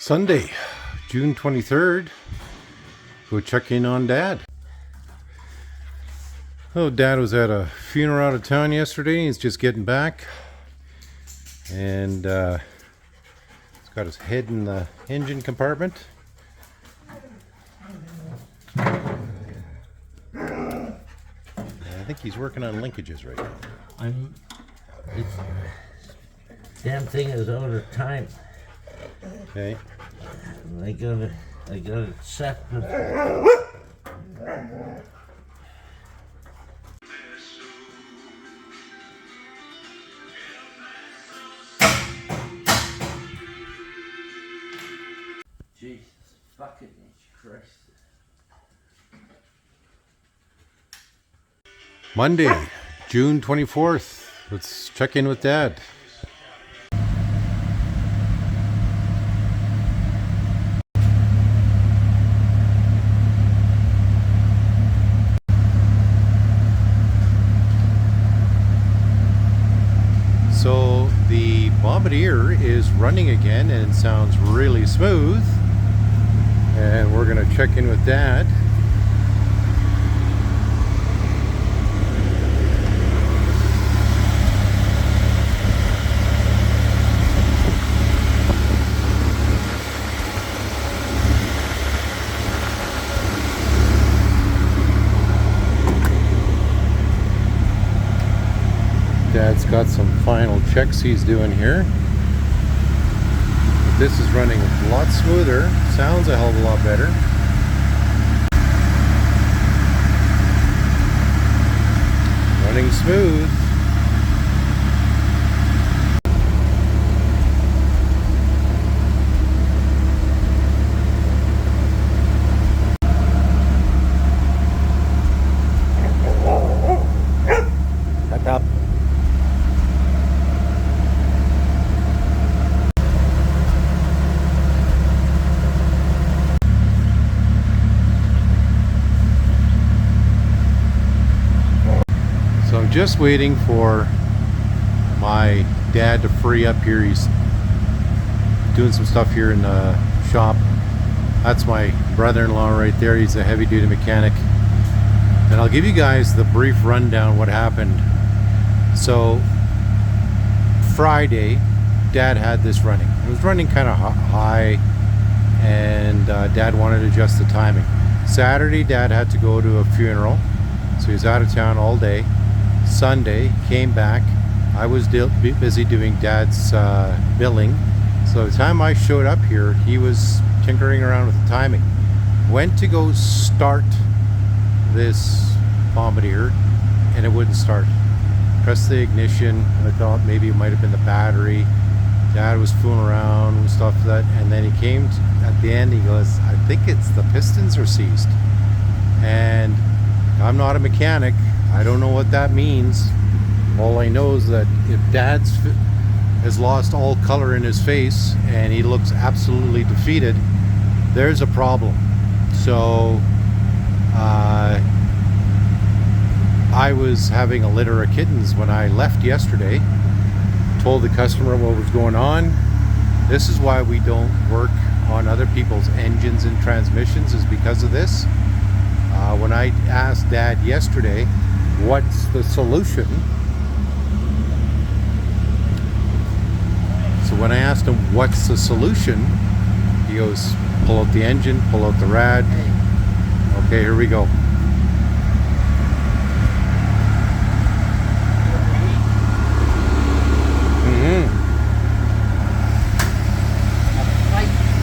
Sunday, June 23rd. Go check in on Dad. Oh, Dad was at a funeral out of town yesterday. He's just getting back. And he's got his head in the engine compartment. I think he's working on linkages right now. Damn thing is out of time. Okay. I got it set. Jesus fucking Christ. Monday, June 24th. Let's check in with Dad. So the Bombardier is running again and sounds really smooth. And we're going to check in with Dad. Dad's got some final checks he's doing here. But this is running a lot smoother. Sounds a hell of a lot better. Running smooth. Shut up. So I'm just waiting for my dad to free up here. He's doing some stuff here in the shop. That's my brother-in-law right there. He's a heavy-duty mechanic. And I'll give you guys the brief rundown what happened. So Friday, Dad had this running. It was running kind of high, and Dad wanted to adjust the timing. Saturday, Dad had to go to a funeral, so he was out of town all day. Sunday, came back. I was busy doing Dad's billing. So the time I showed up here, he was tinkering around with the timing. Went to go start this Bombardier, and it wouldn't start. Pressed the ignition, and I thought maybe it might have been the battery. Dad was fooling around and stuff like that, and then he came at the end. He goes, "I think it's the pistons are seized." And I'm not a mechanic. I don't know what that means. All I know is that if Dad's has lost all color in his face and he looks absolutely defeated, there's a problem. So I was having a litter of kittens when I left yesterday. Told the customer what was going on. This is why we don't work on other people's engines and transmissions, is because of this. When I asked Dad yesterday, what's the solution? So when I asked him what's the solution, he goes, pull out the engine, pull out the rad. Okay, here we go.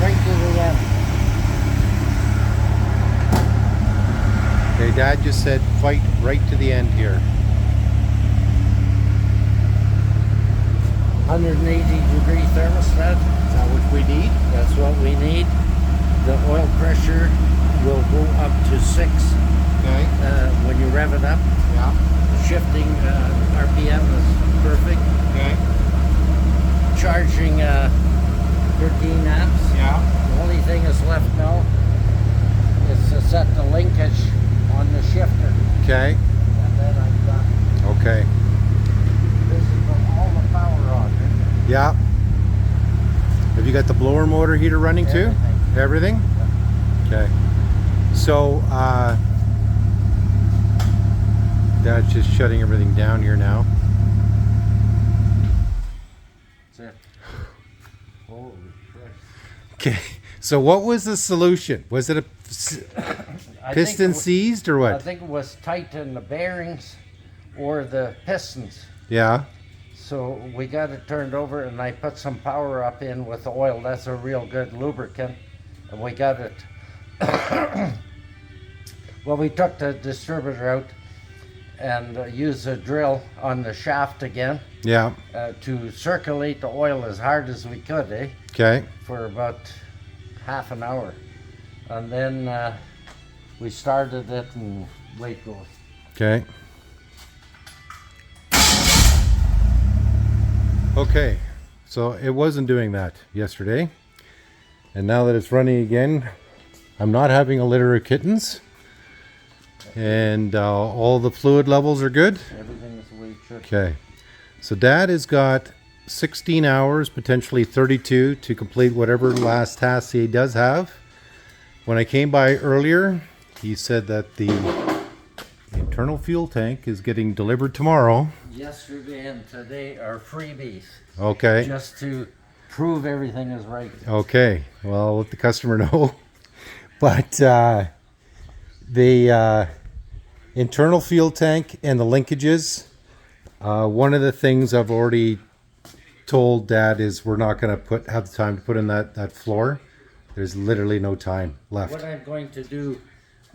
Right to the end. Okay, Dad just said fight right to the end here. 180-degree thermostat. Is that what we need? That's what we need. The oil pressure will go up to 6 Okay. when you rev it up. Yeah. The shifting RPM is perfect. Okay. Charging 13 amps. Yeah. The only thing that's left now is to set the linkage on the shifter. Okay. And then I'm done. Okay. This is from all the power on. Yeah. Have You got the blower motor heater running too? Everything? Okay. So, Dad's just shutting everything down here now. That's it. Holy Christ. Okay. So what was the solution? Was it a piston seized or I what? think it was tight in the bearings or the pistons. Yeah. So we got it turned over and I put some power up in with oil. That's a real good lubricant. And we got it. Well, we took the distributor out and used a drill on the shaft again Yeah. to circulate the oil as hard as we could, Okay. for about half an hour. And then we started it and away it goes. Okay. Okay. So it wasn't doing that yesterday. And now that it's running again, I'm not having a litter of kittens. And all the fluid levels are good. Everything is the way it should. Okay. So Dad has got 16 hours, potentially 32, to complete whatever last tasks he does have. When I came by earlier, he said that the internal fuel tank is getting delivered tomorrow. Yesterday and today are freebies, Okay. just to prove everything is right. Okay. Well, I'll let the customer know. But the internal fuel tank and the linkages, one of the things I've already told Dad is we're not going to have the time to put in that floor. There's literally no time left. What I'm going to do,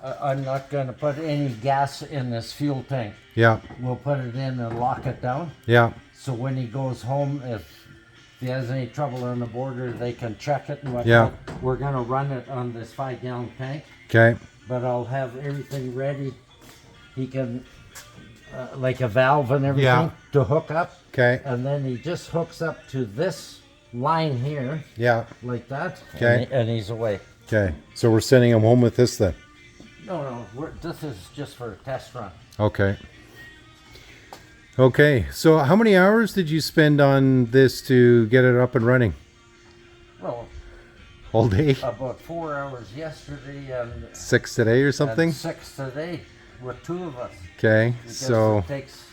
I'm not going to put any gas in this fuel tank. Yeah. We'll put it in and lock it down. Yeah. So when he goes home, if he has any trouble on the border, they can check it and whatnot. Yeah. We're going to run it on this 5-gallon tank, Okay. but I'll have everything ready. He can, like a valve and everything, Yeah. to hook up. Okay. And then he just hooks up to this line here, Yeah. like that. Okay. And he's away. Okay. So we're sending him home with this then. No, this is just for a test run. Okay. Okay. So how many hours did you spend on this to get it up and running? Well, All day? about 4 hours yesterday and 6 today or something? 6 today with 2 of us. Okay. Because So it takes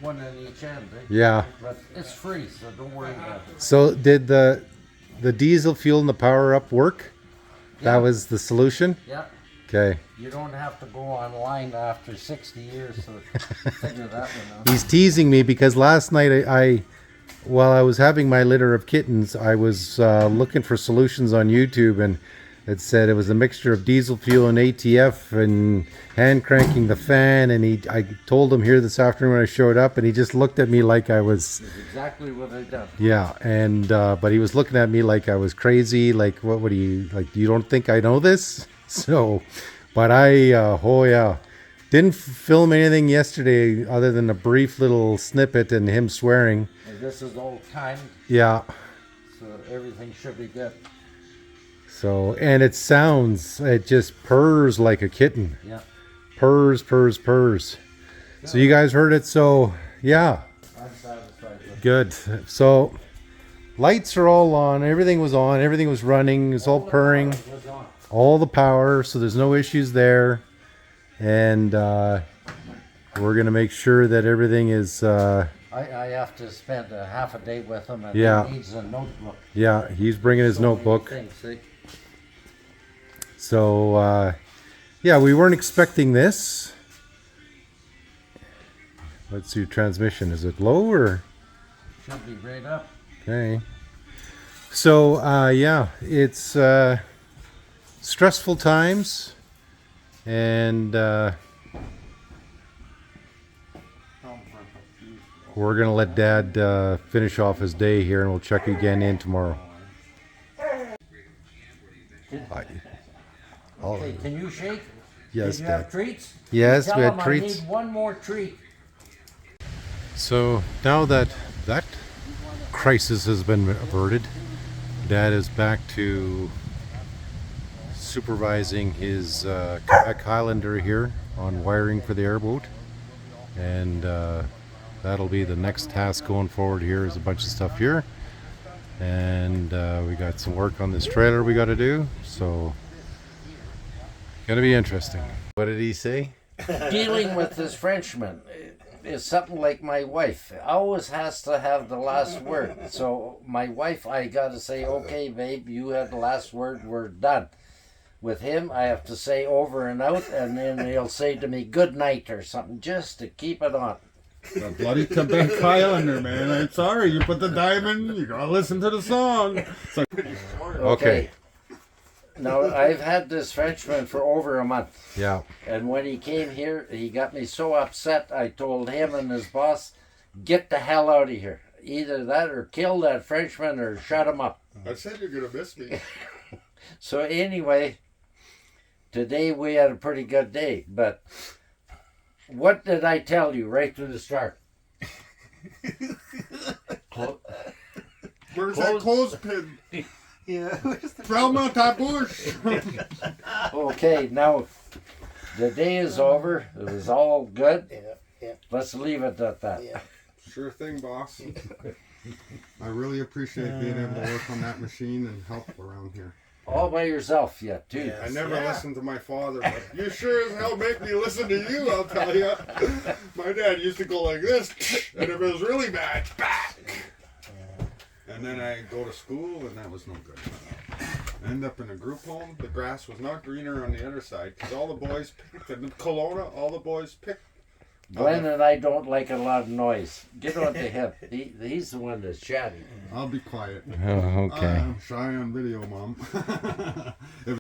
one in each end. yeah. But it's free, so don't worry about it. So did the diesel fuel and the power up work? That Yeah. was the solution? Yeah, Okay. you don't have to go online after 60 years to figure that one out. He's teasing me because last night while I was having my litter of kittens, I was looking for solutions on YouTube, and it said it was a mixture of diesel fuel and ATF and hand cranking the fan. And I told him here this afternoon when I showed up, and he just looked at me like I was, That's exactly what I done. yeah. And but he was looking at me like I was crazy. Like, what would you like? You don't think I know this? So, but oh yeah. Didn't film anything yesterday other than a brief little snippet and him swearing. And this is all timed, Yeah. so everything should be good. So, and it just purrs like a kitten. Yeah, Purrs, purrs, purrs. So you guys heard it. So yeah, I'm satisfied with it. good. So lights are all on. Everything was on. Everything was running. It's all purring. It was on. All the power. So there's no issues there. And we're going to make sure that everything is, I have to spend a half a day with him, and Yeah. he needs a notebook. yeah, he's bringing his So many notebook. things, see? So, yeah, we weren't expecting this. Let's see, transmission. Is it low or? Should be right up. Okay. So, yeah, it's stressful times. And we're going to let Dad finish off his day here, and we'll check again in tomorrow. Okay, can you shake? Yes, Did you have Dad. treats? Yes, Tell we had him treats. I need one more treat. So now that crisis has been averted, Dad is back to supervising his Quebec Highlander here on wiring for the airboat, and that'll be the next task going forward. Here is a bunch of stuff here, and we got some work on this trailer we got to do. So, gonna be interesting. What did he say? Dealing with this Frenchman is something like my wife. Always has to have the last word. So my wife, I got to say, okay, babe, you have the last word. We're done. With him, I have to say over and out, and then he'll say to me, good night or something, just to keep it on. The bloody Quebec Highlander, man. I'm sorry. You put the diamond, you gotta listen to the song. It's like, Okay. Now, I've had this Frenchman for over a month. Yeah. And when he came here, he got me so upset, I told him and his boss, get the hell out of here. Either that or kill that Frenchman or shut him up. I said you're gonna miss me. So anyway, today we had a pretty good day. But what did I tell you right from the start? Where's that clothespin? Yeah. Throw out that bush. Okay, now the day is over. It was all good. Yeah. Let's leave it at that. Yeah. Sure thing, boss. I really appreciate being able to work on that machine and help around here. All by yourself yet, too. Yeah. I never listened to my father, but you sure as hell make me listen to you, I'll tell you. My dad used to go like this, and if it was really bad, back. And then I go to school, and that was no good. End up in a group home. The grass was not greener on the other side, because all the boys picked, and Kelowna, all the boys picked. Glenn and I don't like a lot of noise. Get on to him. He's the one that's chatting. I'll be quiet. Oh, okay. I'm shy on video, Mom. If